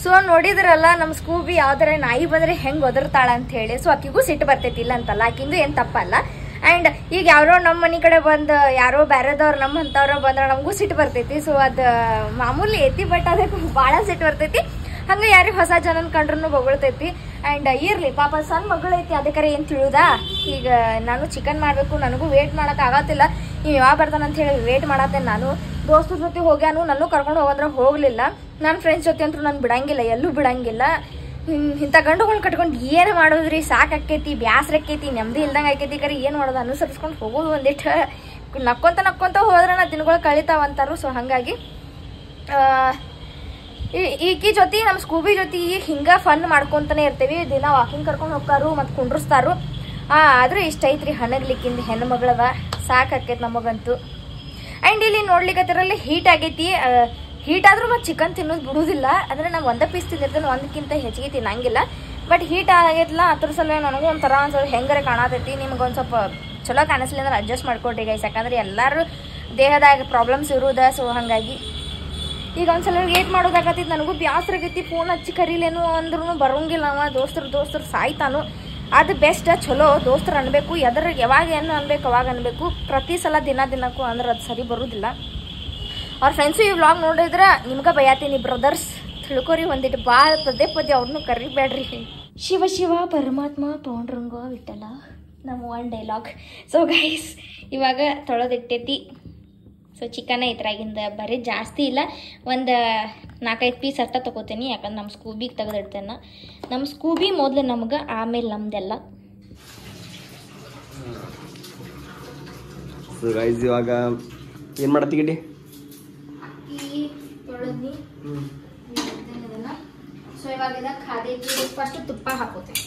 ಸೊ ನೋಡಿದ್ರಲ್ಲ ನಮ್ಮ ಸ್ಕೂಬಿ ಯಾವ್ದಾರ ನಾಯಿ ಬಂದ್ರೆ ಹೆಂಗ್ ಒದರ್ತಾಳ ಅಂತ ಹೇಳಿ. ಸೊ ಆಕಿಗೂ ಸಿಟ್ಟು ಬರ್ತೈತಿಲ್ಲ ಅಂತಲ್ಲ, ಆಕಿಂದು ಏನ್ ತಪ್ಪಲ್ಲ. ಅಂಡ್ ಈಗ ಯಾರೋ ನಮ್ಮ ಮನೆ ಕಡೆ ಬಂದು ಯಾರೋ ಬೇರೆದವ್ರು ನಮ್ಮ ಅಂತವ್ರ ಬಂದ್ರೆ ನಮಗೂ ಸಿಟ್ಟು ಬರ್ತೈತಿ. ಸೊ ಅದು ಮಾಮೂಲಿ ಐತಿ, ಬಟ್ ಅದಕ್ಕೆ ಭಾಳ ಸಿಟ್ಟು ಬರ್ತೈತಿ. ಹಂಗೆ ಯಾರಿಗೆ ಹೊಸ ಜನನ್ ಕಂಡ್ರು ಬೊಗಳ್ತೈತಿ. ಆ್ಯಂಡ್ ಇರ್ಲಿ ಪಾಪ ಸಣ್ಣ ಮಗಳೈತಿ ಅದಕ್ಕರೆ ಏನು ತಿಳಿಯೋದಾ. ಈಗ ನಾನು ಚಿಕನ್ ಮಾಡಬೇಕು, ನನಗೂ ವೇಟ್ ಮಾಡೋಕೆ ಆಗತ್ತಿಲ್ಲ. ನೀವು ಯಾವಾಗ ಬರ್ತಾನಂತ ಹೇಳಿ ವೇಟ್ ಮಾಡತ್ತೇನೆ. ನಾನು ದೋಸ್ತರ ಜೊತೆ ಹೋಗ್ಯಾನು, ನನ್ನೂ ಕರ್ಕೊಂಡು ಹೋಗೋದ್ರೆ ಹೋಗಲಿಲ್ಲ. ನನ್ನ ಫ್ರೆಂಡ್ಸ್ ಜೊತೆ ಅಂತೂ ನಾನು ಬಿಡಂಗಿಲ್ಲ, ಎಲ್ಲೂ ಬಿಡಂಗಿಲ್ಲ. ಇಂಥ ಗಂಡುಗಳನ್ನ ಕಟ್ಕೊಂಡು ಏನು ಮಾಡೋದ್ರಿ, ಸಾಕಾಕೈತಿ, ಬ್ಯಾಸ್ರಕ್ಕೈತಿ, ನೆಮ್ಮದಿ ಇಲ್ದಂಗೆ ಆಕೈತಿ. ಕರೆ ಏನು ಮಾಡೋದು, ಅನುಸರಿಸ್ಕೊಂಡು ಹೋಗೋದು. ಒಂದಿಟ್ಟು ನಕ್ಕೊಂತ ಹೋದ್ರೆ ನಾ ದಿನಗಳು ಕಳಿತಾವಂತಾರು. ಸೊ ಹಾಗಾಗಿ ಈಕಿ ಜೊತೆ ನಮ್ಮ ಸ್ಕೂಬಿ ಜೊತೆ ಈಗ ಹಿಂಗೆ ಫನ್ ಮಾಡ್ಕೊತಾನೆ ಇರ್ತೀವಿ. ದಿನ ವಾಕಿಂಗ್ ಕರ್ಕೊಂಡು ಹೋಗ್ತಾರು ಮತ್ತು ಕುಂಡ್ರಿಸ್ತಾರು. ಆದರೂ ಇಷ್ಟ ಐತ್ರಿ ಹಣಗ್ಲಿಕ್ಕಿಂದ ಹೆಣ್ಣು ಮಗಳವ, ಸಾಕಾಕೈತಿ ನಮಗಂತೂ. ಆ್ಯಂಡ್ ಇಲ್ಲಿ ನೋಡ್ಲಿಕ್ಕತ್ತಿರಲ್ಲಿ ಹೀಟ್ ಆಗೈತಿ. ಹೀಟ್ ಆದ್ರೂ ಮತ್ತು ಚಿಕನ್ ತಿನ್ನೋದು ಬಿಡುವುದಿಲ್ಲ. ಅಂದರೆ ನಾವು ಒಂದೇ ಪೀಸ್ ತಿಂದಿರ್ತೀನಿ, ಒಂದಕ್ಕಿಂತ ಹೆಚ್ಚಿಗೆ ತಿನ್ನಂಗಿಲ್ಲ. ಬಟ್ ಹೀಟ್ ಆಗೈತಿಲ್ಲ, ಅದ್ರ ಸಲ ನನಗೂ ಒಂಥರ ಒಂದ್ಸಲ ಹೆಂಗಾರೆ ಕಾಣತೈತಿ. ನಿಮ್ಗೆ ಒಂದು ಸ್ವಲ್ಪ ಚಲೋ ಕಾಣಿಸ್ಲಿ ಅಂದ್ರೆ ಅಡ್ಜಸ್ಟ್ ಮಾಡ್ಕೊಡ್ರಿ ಗೈಸ್. ಯಾಕಂದ್ರೆ ಎಲ್ಲರೂ ದೇಹದಾಗ ಪ್ರಾಬ್ಲಮ್ಸ್ ಇರೋದ. ಸೊ ಹಾಗಾಗಿ ಈಗ ಒಂದ್ಸಲ ವೇಟ್ ಮಾಡೋದಾಗತ್ತೈತಿ. ನನಗೂ ಬ್ಯಾಸ್ರ ಆಗೈತಿ. ಫೋನ್ ಹಚ್ಚಿ ಕರೀಲೇನು ಅಂದ್ರೂ ಬರೋಂಗಿಲ್ಲ. ಅವ ದೋಸ್ತರು ಸಾಯ್ತಾನು. ಅದು ಬೆಸ್ಟ್, ಚಲೋ ದೋಸ್ತರು ಅನ್ಬೇಕು. ಯಾವಾಗ ಏನು ಅನ್ಬೇಕು ಅವಾಗ ಅನ್ಬೇಕು. ಪ್ರತಿ ಸಲ ದಿನಕ್ಕೂ ಅಂದ್ರೆ ಅದು ಸರಿ ಬರೋದಿಲ್ಲ. ಅವ್ರ ಫ್ರೆಂಡ್ಸು ಈ ವ್ಲಾಗ್ ನೋಡಿದ್ರೆ ನಿಮ್ಗೆ ಬೈಯಾತೀನಿ. ಬ್ರದರ್ಸ್ ತಿಳ್ಕೊರಿ, ಒಂದಿಟ್ಟು ಭಾಳ ಪದೇ ಅವ್ರನ್ನೂ ಕರಿಬೇಡ್ರಿ. ಶಿವ ಶಿವ ಪರಮಾತ್ಮ ಪೌಂಡ್ರಂಗ ವಿಠಲ ನಮ್ಮ ಒನ್ ಡೈಲಾಗ್. ಸೊ ಗೈಸ್ ಇವಾಗ ತೊಳೆದಿಟ್ಟೈತಿ. ಸೊ ಚಿಕನ್ ಇದ್ರಾಗಿಂದ ಬರೀ ಜಾಸ್ತಿ ಇಲ್ಲ, ಒಂದು 4-5 ಪೀಸ್ ಅಷ್ಟ ತೊಗೋತೀನಿ. ಯಾಕಂದ್ರೆ ನಮ್ಮ ಸ್ಕೂಬಿಗೆ ತೆಗೆದಿಡ್ತೇನೆ. ನಮ್ಮ ಸ್ಕೂಬಿ ಮೊದಲು ನಮ್ಗೆ, ಆಮೇಲೆ ನಮ್ದೆಲ್ಲ. ಸೊ ಗೈಸ್ ಇವಾಗ ಏನು ಮಾಡತ್ತಿ ಗಿಡ್ಡಿ? ಅಕ್ಕಿ ತೊಳೆದ್ನಿ. ಸೊ ಇವಾಗ ಇದಕ್ಕೆ ಖಾದೈತಿ. ಫಸ್ಟ್ ತುಪ್ಪ ಹಾಕೋತೀನಿ.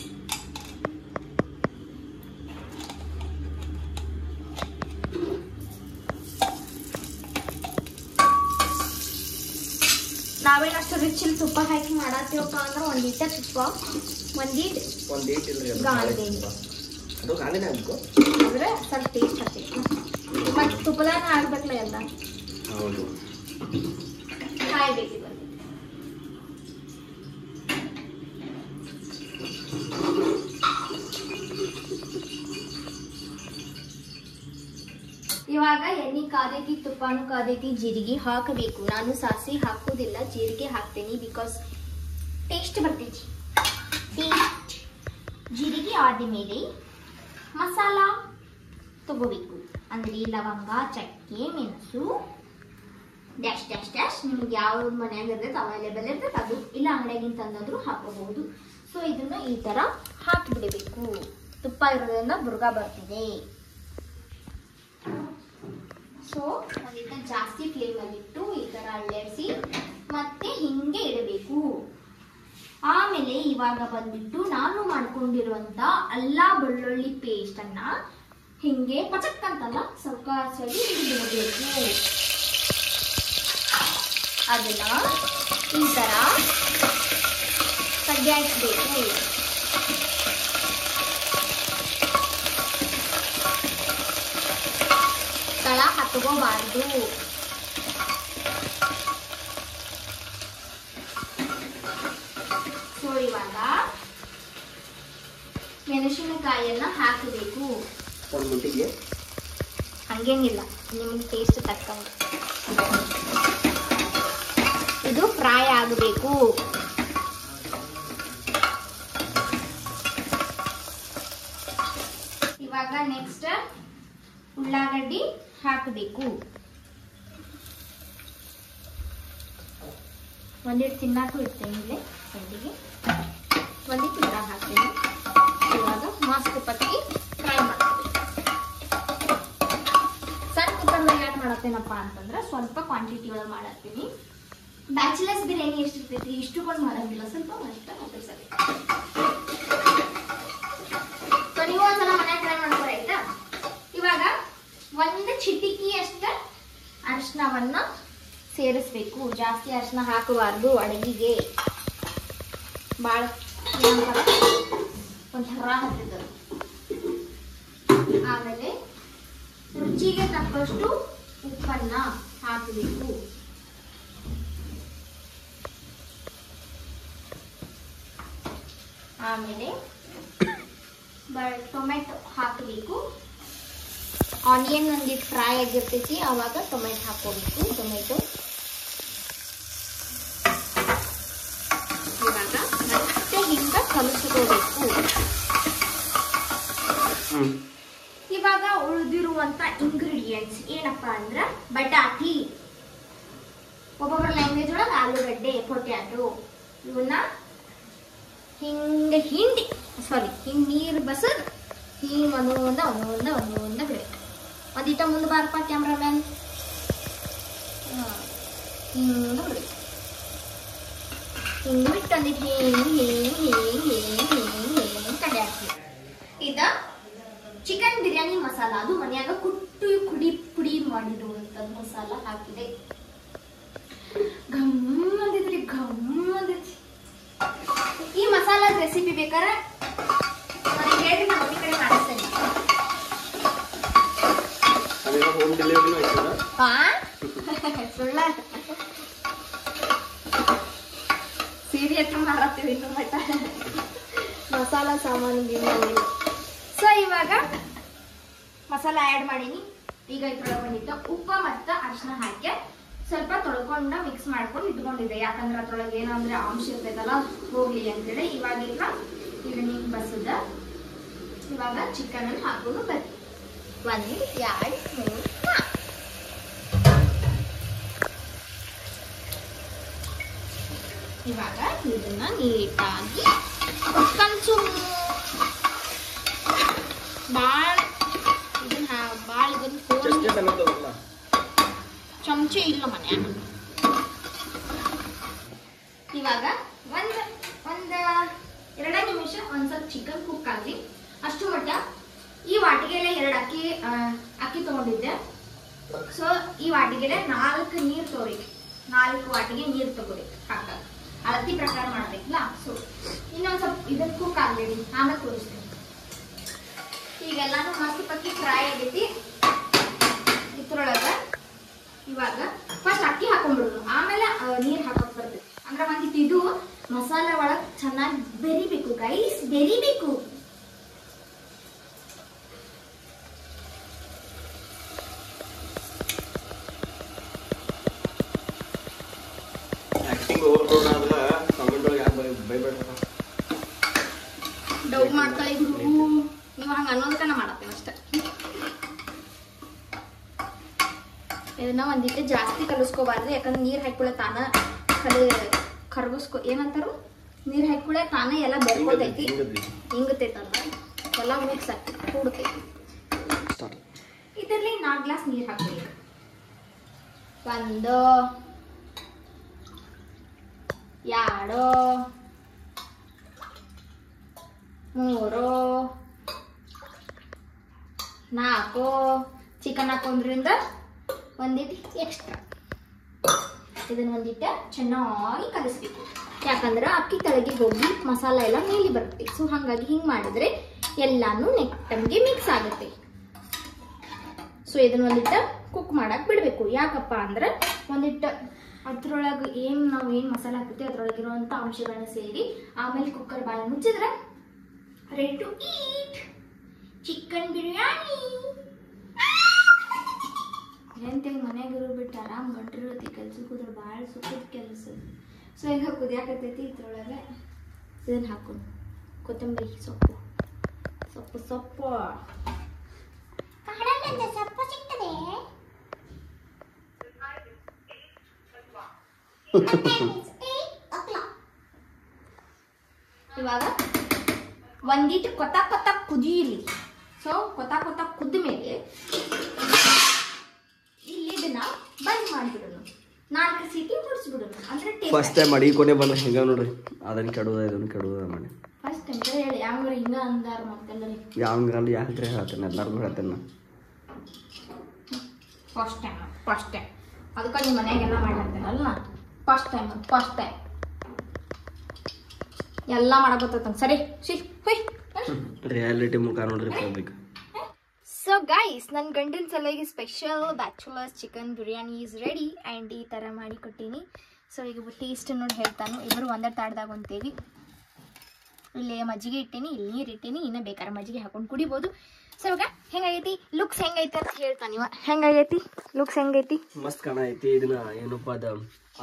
ನಾವೇನಷ್ಟು ರಿಚ್ ಇಲ್ಲಿ ತುಪ್ಪ ಹಾಕಿ ಮಾಡತ್ತೀವಪ್ಪ ಅಂದ್ರೆ 1 ಲೀಟರ್ ತುಪ್ಪ, 1 ಲೀಟರ್ ಗಾಂಧಿ ಅಂದ್ರೆ ಸ್ವಲ್ಪ ಟೇಸ್ಟ್ ಆಗ್ತೈತಿ. ಮತ್ತು ತುಪ್ಪದಾನ ಆಗ್ಬೇಕಲ್ಲ ಎಲ್ಲ ಕಾಯ್ಬೇಕು. ಇವಾಗ ಎಣ್ಣೆ ಕಾದೈತಿ, ತುಪ್ಪನೂ ಕಾದೈತಿ, ಜೀರಿಗೆ ಹಾಕಬೇಕು. ನಾನು ಸಾಸಿವೆ ಹಾಕೋದಿಲ್ಲ, ಜೀರಿಗೆ ಹಾಕ್ತೀನಿ. ಬಿಕಾಸ್ ಟೇಸ್ಟ್ ಬರ್ತೈತಿ. ಜೀರಿಗೆ ಆದ್ಮೇಲೆ ಮಸಾಲ ತಗೋಬೇಕು. ಅಂದ್ರೆ ಲವಂಗ, ಚಕ್ಕೆ, ಮೆಣಸು, ಡ್ಯಾಶ್ ನಿಮ್ಗೆ ಯಾವ ಮನ್ಯಾಗ ಇರ್ತೈತೆ ಅವೈಲೇಬಲ್ ಇರ್ತೈತೆ ಅದು, ಇಲ್ಲ ಅಂಗಡಿಯಾಗಿಂದ ತಂದಾದ್ರೂ ಹಾಕೋಬಹುದು. ಸೊ ಇದನ್ನ ಈ ತರ ಹಾಕಿಬಿಡಬೇಕು. ತುಪ್ಪ ಇರೋದ್ರಿಂದ ಬುರ್ಗ ಬರ್ತಿದೆ. ಸೊ ಒಂದಿಟ್ಟು ಜಾಸ್ತಿ ಫ್ಲೇಮಲ್ಲಿ ಇಟ್ಟು ಈ ತರ ಅಳ್ಳೇರಿಸಿ ಮತ್ತೆ ಹಿಂಗೆ ಇಡಬೇಕು. ಆಮೇಲೆ ಇವಾಗ ಬಂದ್ಬಿಟ್ಟು ನಾನು ಮಾಡ್ಕೊಂಡಿರುವಂತ ಅಲ್ಲ ಬೆಳ್ಳುಳ್ಳಿ ಪೇಸ್ಟ್ ಅನ್ನ ಹಿಂಗೆ ಪಚಕ್ ಅಂತಲ್ಲ ಸ್ವಲ್ಪ ಸರಿ ಬಿಡಬೇಕು. ಅದನ್ನ ಈ ತರ ಕಡ್ಯಾಯಿಸ್ಬೇಕು. ತಳ ಹತ್ಕೋಬಾರ್ದು. ಸೊ ಇವಾಗ ಮೆಣಸಿನಕಾಯಿಯನ್ನ ಹಾಕಬೇಕು. ಹಂಗೇನಿಲ್ಲ, ನಿಮ್ಗೆ ಟೇಸ್ಟ್ ತಕ್ಕಂಗೆ. ಇದು ಫ್ರೈ ಆಗಬೇಕು. ಇವಾಗ ನೆಕ್ಸ್ಟ್ ಉಳ್ಳಾಗಡ್ಡಿ ಹಾಕಬೇಕು. ಒಂದಿಟ್ಟು ತಿನ್ನಾಕು ಇಡ್ತೇನೆ ಇಲ್ಲೇ ಸೈಡಿಗೆ. ಒಂದಿಟ್ಟು ಉಳ್ಳ ಹಾಕ್ತೇನೆ. ಇವಾಗ ಮಸ್ತ್ ಪಟ್ಟಿ ಫ್ರೈ ಮಾಡ್ತೀನಿ. ಸಣ್ಣ ಕುಕ್ಕರ್ದಾಗ ಯಾಕೆ ಮಾಡತ್ತೇನಪ್ಪ ಅಂತಂದ್ರೆ ಸ್ವಲ್ಪ ಕ್ವಾಂಟಿಟಿ ಒಳಗೆ ಮಾಡತ್ತೀನಿ. ಬ್ಯಾಚುಲರ್ಸ್ ಬಿರಿಯಾನಿ ಎಷ್ಟು ಇರ್ತೈತಿ ಇಷ್ಟುಕೊಂಡು ಮಾಡಂಗಿಲ್ಲ, ಸ್ವಲ್ಪ ಅಷ್ಟ ಸರಿ. ಸೊ ನೀವು ಒಂದ್ಸಲ ಮನ್ಯಾಗ ಟ್ರೈ ಮಾಡ್ಕೊರಿ ಆಯ್ತಾ. ಇವಾಗ ಒಂದು ಚಿಟಿಕಿ ಅಷ್ಟ ಅರಿಶಿನವನ್ನ ಸೇರಿಸ್ಬೇಕು. ಜಾಸ್ತಿ ಅರಿಶಿನ ಹಾಕಬಾರ್ದು ಅಡುಗೆಗೆ, ಭಾಳ ಒಂಥರ ಹತ್ತಿದ. ಆಮೇಲೆ ರುಚಿಗೆ ತಕ್ಕಷ್ಟು ಉಪ್ಪನ್ನ ಹಾಕಬೇಕು. ಆಮೇಲೆ ಟೊಮೆಟೊ ಹಾಕಬೇಕು. ಆನಿಯನ್ ಒಂದಿಟ್ಟು ಫ್ರೈ ಆಗಿರ್ತೈತಿ, ಆವಾಗ ಟೊಮೆಟೊ ಹಾಕೋಬೇಕು. ಟೊಮೆಟೊ ಹಾಕೋಬೇಕು. ಇವಾಗ ಉಳಿದಿರುವಂತ ಇಂಗ್ರೀಡಿಯೆಂಟ್ಸ್ ಏನಪ್ಪಾ ಅಂದ್ರ ಬಟಾಟಿ, ಒಬ್ಬೊಬ್ಬರ ಲ್ಯಾಂಗ್ವೇಜ್ ಒಳಗೆ ಆಲೂಗಡ್ಡೆ, ಪೊಟ್ಯಾಟೊ, ಇವನ್ನ ಹಿಂಗ ನೀರು ಬಸದ್ ಹಿಂಗ ಒಂದೊಂದ ಬಿಡ್ಬೇಕು. ಒಂದಿಟ ಮುಂದೆ ಬಾರಪ್ಪ ಕ್ಯಾಮ್ರಾಮ್ಯಾನ್. ಹಿಂಗ ಬಿಡ್ಬೇಕು. ಹಿಂಗ ಬಿಟ್ಟು ಒಂದಿಟ್ಟು ಹಿಂಗ್ ಕಡೆ ಹಾಕ್ಬೇಕು. ಇದ ಚಿಕನ್ ಬಿರಿಯಾನಿ ಮಸಾಲ, ಅದು ಮನ್ಯಾಗ ಪುಡಿ ಮಾಡಿರುವಂತದ್ದು ಮಸಾಲ ಹಾಕಿದೆ. ಘಮ್ ಅಂದಿದ್ರಿ, ಈ ಮಸಾಲದ ರೆಸಿಪಿ ಬೇಕಾದ್ರೆ ನನಗೆ ಹೇಳಿ, ನಾನು ಮಮ್ಮಿ ಕಡೆ ಮಾಡಿಸ್ತೇನೆ. ಸುಳ್ಳ ಸೀರೆ ಹತ್ರ ಮಾರತ್ತೀವಿ ಇನ್ನು ಮಟ್ಟ ಮಸಾಲ ಸಾಮಾನಿಗೆ. ಸೊ ಇವಾಗ ಮಸಾಲ ಆ್ಯಡ್ ಮಾಡೀನಿ. ಈಗ ಇದ್ರೊಳಗೆ ಬಂದಿತ್ತು ಉಪ್ಪು ಮತ್ತು ಅರಿಶಿನ ಹಾಕಿ ಸ್ವಲ್ಪ ತೊಳ್ಕೊಂಡ ಮಿಕ್ಸ್ ಮಾಡ್ಕೊಂಡು ಇಟ್ಕೊಂಡಿದ್ದೆ. ಯಾಕಂದ್ರೆ ಅದ್ರೊಳಗೆ ಏನಂದ್ರೆ ಅಂಶ ಇರ್ತೈತಲ್ಲ ಹೋಗ್ಲಿ ಅಂತೇಳಿ. ಇವಾಗಿಲ್ಲ ಇದನ್ನ ಬಸದ ಇವಾಗ ಚಿಕನ್ ಅನ್ನು ಹಾಕೊಂಡು ಬರ್ತೀವಿ. 1 2 3 ಇವಾಗ ಇದನ್ನ ನೀಟಾಗಿ ಕಂಚು ಚಮಚೆ ಇಲ್ಲ ಮನ್ಯಾಗ. ಇವಾಗ ಒಂದ್ 2 ನಿಮಿಷ ಒಂದ್ ಸ್ವಲ್ಪ ಚಿಕನ್ ಕುಕ್ ಆಗ್ಲಿ. ಅಷ್ಟು ಮಟ್ಟ ಈ ವಾಟಿಗೆಲೆ 2 ಅಕ್ಕಿ ತಗೊಂಡಿದ್ದೆ. ಸೊ ಈ ವಾಟಿಗೆಲೆ 4 ನೀರ್ ತಗೋಬೇಕು. 4 ವಾಟಿಗೆ ನೀರ್ ತಗೋಬೇಕು. ಹಾಕ ಅಳತಿ ಪ್ರಕಾರ ಮಾಡ್ಬೇಕಲ್ಲ. ಸೊ ಇನ್ನೊಂದ್ ಸ್ವಲ್ಪ ಇದನ್ನ ಕುಕ್ ಆಗ್ಲಿ, ಆಮೇಲೆ ತೋರಿಸ್ತೇನೆ. ಈಗೆಲ್ಲಾನು ಮಸ್ತ್ ಪಕ್ಕಿ ಫ್ರೈ ಆಗೈತಿ. ಇದ್ರೊಳಗ ಇವಾಗ ಫಸ್ಟ್ ಅಕ್ಕಿ ಹಾಕೊಂಡ್ಬಿಡೋದು, ಆಮೇಲೆ ನೀರ್ ಹಾಕಕ್ ಬರ್ತೈತಿ. ಅಂದ್ರೆ ಒಂದಿಟ್ಟು ಇದು ಮಸಾಲೆ ಒಳಗ್ ಚೆನ್ನಾಗಿ ಬೆರಿಬೇಕು ಗೈಸ್, ಬೆರಿಬೇಕು. ಡೌ ಮಾಡ್ತಾ ಇದ್ರು ನೀವು ಹಂಗ ಅನ್ನೋದಕ್ಕನ ಮಾಡತ್ತೇವೆ ಅಷ್ಟೇ. ಇದನ್ನ ಒಂದಿಟ್ಟು ಜಾಸ್ತಿ ಕಲಿಸ್ಕೋಬಾರ್ದು, ಯಾಕಂದ್ರೆ ನೀರ್ ಹಾಕೊಳ್ಳೆ ತಾನ ಏನಂತಾರು, ನೀರ್ ಹಾಕೊಳ್ಳೆ ತಾನ ಎಲ್ಲ ಬೆರ್ಕೊತೈತಿ, ಹಿಂಗತೈತಲ್ಲ ಎಲ್ಲ ಮಿಕ್ಸ್ ಆಗ್ತೈತಿ, ಕೂಡ್ತೈತಿ. ಇದರಲ್ಲಿ 4 ಗ್ಲಾಸ್ ನೀರ್ ಹಾಕ್ಬೇಕು. 1 2 3 4 ಚಿಕನ್ ಹಾಕೋದ್ರಿಂದ ಒಂದಿಟ್ಟು ಎಕ್ಸ್ಟ್ರಾ. ಇದನ್ನ ಒಂದಿಟ್ಟು ಚೆನ್ನಾಗಿ ಕಲಿಸ್ಬೇಕು. ಯಾಕಂದ್ರೆ ಅಕ್ಕಿ ತಳಗೆ ಹೋಗಿ ಮಸಾಲ ಎಲ್ಲ ಮೇಲೆ ಬರುತ್ತೆ. ಸೊ ಹಾಗಾಗಿ ಹಿಂಗ್ ಮಾಡಿದ್ರೆ ಎಲ್ಲಾನು ನೆಟ್ಟಂಗೆ ಮಿಕ್ಸ್ ಆಗುತ್ತೆ. ಸೊ ಇದನ್ನ ಒಂದಿಟ್ಟು ಕುಕ್ ಮಾಡಕ್ ಬಿಡ್ಬೇಕು. ಯಾಕಪ್ಪ ಅಂದ್ರೆ ಒಂದಿಟ್ಟು ಅದ್ರೊಳಗೆ ನಾವು ಏನ್ ಮಸಾಲ ಹಾಕ್ತೀವಿ ಅದ್ರೊಳಗಿರುವಂತ ಅಂಶಗಳನ್ನ ಸೇರಿ ಆಮೇಲೆ ಕುಕ್ಕರ್ ಬಾಯಿ ಮುಚ್ಚಿದ್ರೆ ready to eat chicken biryani. ಎಂತಂಗೆ ಮನ್ಯಾಗಿರೋ ಬಿಟ್ಟು ಆರಾಮ್ ಗಂಟಿರುತ್ತೆ. ಕೆಲ್ಸಕ್ಕೆ ಹೋದ್ರೆ ಭಾಳ ಸುಖದ ಕೆಲಸ. ಸೊ ಈಗ ಕುದಿಯಾಕತ್ತೈತಿ. ಇದ್ರೊಳಗೆ ಇದನ್ನ ಹಾಕೊಂಡು ಕೊತ್ತಂಬರಿ ಸೊಪ್ಪು ಸೊಪ್ಪು ಸಿಗ್ತದೆ. ಇವಾಗ ಒಂದಿಟ್ಟು ಕೊತ್ತ ಕುದಿಯಲಿ. ಸೊ ಕೊತ್ತ ಕುದ್ದ ಮೇಲೆ ಇಲ್ಲಿ ಇದನ್ನ ಬಂದ್ ಮಾಡಿಬಿಡೋಣ. 4 ಸೀಟಿ ಹೊಡಿಸ್ಬಿಡೋಣ. ಅಂದ್ರೆ ಫಸ್ಟ್ ಟೈಮ್ ಅಡಿಗೆ ಕೊನೆ ಬಂದ್ರೆ ಹಿಂಗ ನೋಡ್ರಿ, ಅದನ್ನ ಕೆಡುದ ಮಾಡಿ ಫಸ್ಟ್ ಟೈಮ್ ಹೇಳಿ ಯಾವ ಹಿಂಗ ಅಂದಾರ ಮತ್ತೆಲ್ಲರಿ ಯಾವಂಗಲ್ಲ ಯಾಕ್ರೆ ಹೇಳ್ತೇನೆ, ಎಲ್ಲರಿಗೂ ಹೇಳ್ತೇನೆ. ಫಸ್ಟ್ ಟೈಮ್ ಅದಕ್ಕೆ ನಿಮ್ಮ ಮನ್ಯಾಗೆಲ್ಲ ಮಾಡಿರ್ತೇನಲ್ಲ. ಫಸ್ಟ್ ಟೈಮ್ ಎಲ್ಲ ಮಾಡಕತ್ತಂಗ. ಸರಿ ರಿಯಾಲಿಟಿ ಮುಖ ನೋಡ್ರಿ. ಸೊ ಗೈಸ್, ನನ್ನ ಗಂಡನ ಸಲುವಾಗಿ special bachelors chicken biryani is ready. And ಈ ಥರ ಮಾಡಿ ಕೊಟ್ಟೀನಿ. ಸೊ ಈಗ ಟೇಸ್ಟ್ ನೋಡಿ ಹೇಳ್ತಾನು. ಇಬ್ಬರು ಒಂದೇ ತಾಡ್ದಾಗ ಹೊಂತೇವಿ. ಇಲ್ಲಿ ಮಜ್ಜಿಗೆ ಇಟ್ಟೀನಿ, ಇಲ್ಲಿ ನೀರು ಇಟ್ಟೀನಿ. ಇನ್ನೂ ಬೇಕಾದ್ರೆ ಮಜ್ಜಿಗೆ ಹಾಕೊಂಡು ಕುಡಿಬೋದು. ಸೊ ಇವಾಗ ಹೆಂಗೈತಿ ಲುಕ್ಸ್ ಹೆಂಗೈತಿ ಅಂತ ಹೇಳ್ತಾನೆ ಇವ. ಹೆಂಗೈತಿ ಲುಕ್ಸ್ ಹೆಂಗೈತಿ? ಮಸ್ತ್ ಕಾಣೈತಿ. ಇದನ್ನ ಏನಪ್ಪ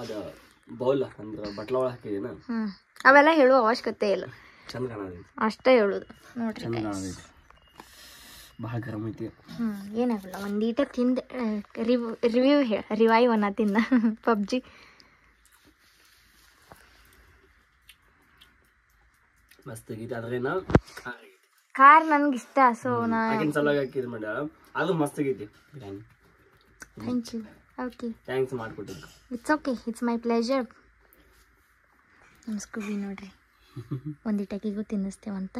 ಅದ ಬೌಲ್ ಅಂದ್ರೆ ಬಟ್ಲ ಒಳಗೆ ಹಾಕಿದೀನ. ಅವೆಲ್ಲ ಹೇಳುವ ಅವಶ್ಯಕತೆ ಇಲ್ಲ. ಚಂದ ಕಾಣತೈತಿ ಅಷ್ಟೇ ಹೇಳೋದು ನೋಡ್ರಿ ಚಂದ ಕಾಣತೈತಿ ಭಾಳ ಗರಂ ಐತಿ ಏನಾಗಲ್ಲ ಒಂದು ಈಟ ತಿಂದು ರಿವ್ಯೂ ಹೇಳ ರಿವೈವ್ ಅನ್ನ ತಿಂದ ಪಬ್ಜಿ ಮಸ್ತ್ ಆಗೈತಿ ಅದ್ರಾಗ ನಾವು ಕಾರ್ ನನ್ಗೆ ಇಷ್ಟ ಸೊ ಆಗಿನ ಸಲಾಗ ಹಾಕಿದ್ ಮಾಡ್ಯಾಳ ಅದು ಮಸ್ತ್ ಆಗೈತಿ biryani thank you okay thanks ಮಾಡ್ಕೊಟ್ಟಿದ್ದು it's okay it's my pleasure ನಮ್ಮ ಸ್ಕೂಬಿ ನೋಡ್ರಿ ಒಂದಿಟಕಿಗೂ ತಿನ್ನಿಸ್ತೇವಂತ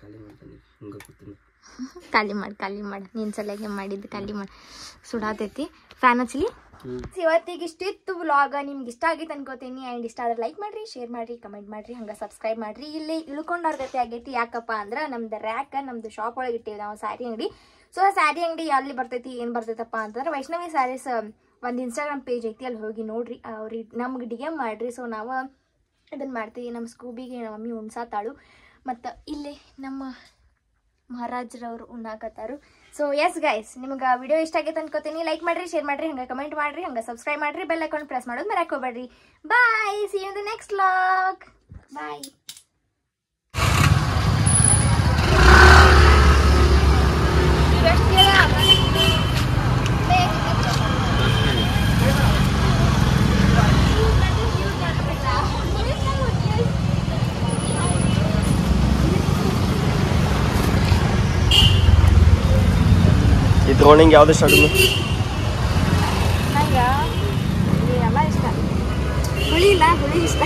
ಖಾಲಿ ಮಾಡ್ತಾನೆ ಹಿಂಗೆ ಕೂತೀನಿ ಖಾಲಿ ಮಾಡಿ ನೀನು ಸಲಹೆ ಮಾಡಿದ್ದು ಖಾಲಿ ಮಾಡಿ ಸುಡಾತೈತಿ ಫ್ಯಾನ್ ಹಚ್ಚಲಿ ಇವತ್ತಿಗೆ ಇಷ್ಟಿತ್ತು ವ್ಲಾಗ ನಿಮ್ಗೆ ಇಷ್ಟ ಆಗಿತ್ತು ಅನ್ಕೋತೀನಿ ಆ್ಯಂಡ್ ಇಷ್ಟ ಆದ್ರೆ ಲೈಕ್ ಮಾಡಿರಿ ಶೇರ್ ಮಾಡಿರಿ ಕಮೆಂಟ್ ಮಾಡಿರಿ ಹಂಗೆ ಸಬ್ಸ್ಕ್ರೈಬ್ ಮಾಡಿರಿ ಇಲ್ಲಿ ಇಳ್ಕೊಂಡವ್ರ ಗತಿ ಆಗೈತಿ ಯಾಕಪ್ಪ ಅಂದ್ರೆ ನಮ್ದು ರ್ಯಾಕ್ ನಮ್ದು ಶಾಪ್ ಒಳಗೆ ಇಟ್ಟಿವಿ ನಾವು ಸ್ಯಾರಿ ಅಂಗಡಿ ಸೊ ಆ ಸ್ಯಾರಿ ಅಂಗಡಿ ಎಲ್ಲಿ ಬರ್ತೈತಿ ಏನು ಬರ್ತೈತಪ್ಪ ಅಂತಂದ್ರೆ ವೈಷ್ಣವಿ ಸ್ಯಾರೀಸ್ ಒಂದು ಇನ್ಸ್ಟಾಗ್ರಾಮ್ ಪೇಜ್ ಐತಿ ಅಲ್ಲಿ ಹೋಗಿ ನೋಡ್ರಿ ಅವ್ರಿಗೆ ನಮ್ಗೆ ಡಿ ಎಮ್ ಮಾಡಿರಿ ಸೊ ನಾವು ಇದನ್ನು ಮಾಡ್ತೀವಿ ನಮ್ಮ ಸ್ಕೂಬಿಗೆ ನಮ್ಮ ಮಮ್ಮಿ ಉಣ್ಸಾತಾಳು ಮತ್ತು ಇಲ್ಲಿ ನಮ್ಮ ಮಹಾರಾಜ್ರವ್ರು ಉಣ್ಣಾಕತ್ತಾರು ಸೊ ಎಸ್ ಗೈಸ್ ನಿಮ್ಗೆ ವಿಡಿಯೋ ಇಷ್ಟ ಆಗೈತೆ ಅನ್ಕೋತೀನಿ ಲೈಕ್ ಮಾಡಿರಿ ಶೇರ್ ಮಾಡಿರಿ ಹಂಗೆ ಕಮೆಂಟ್ ಮಾಡಿರಿ ಹಂಗೆ ಸಬ್ಸ್ಕ್ರೈಬ್ ಮಾಡಿರಿ ಬೆಲ್ ಐಕಾನ್ ಪ್ರೆಸ್ ಮಾಡೋದು ಮರೆಯಕ್ಕೆ ಹೋಗ್ಬೇಡ್ರಿ bye see you in the next vlog bye ಇದು ತಗೊಂಡಿಂಗೆ ಯಾವ್ದು ಇಷ್ಟ ಆಗೋದು ನಂಗೆ ಎಲ್ಲ ಇಷ್ಟ ಹುಳಿ ಇಷ್ಟ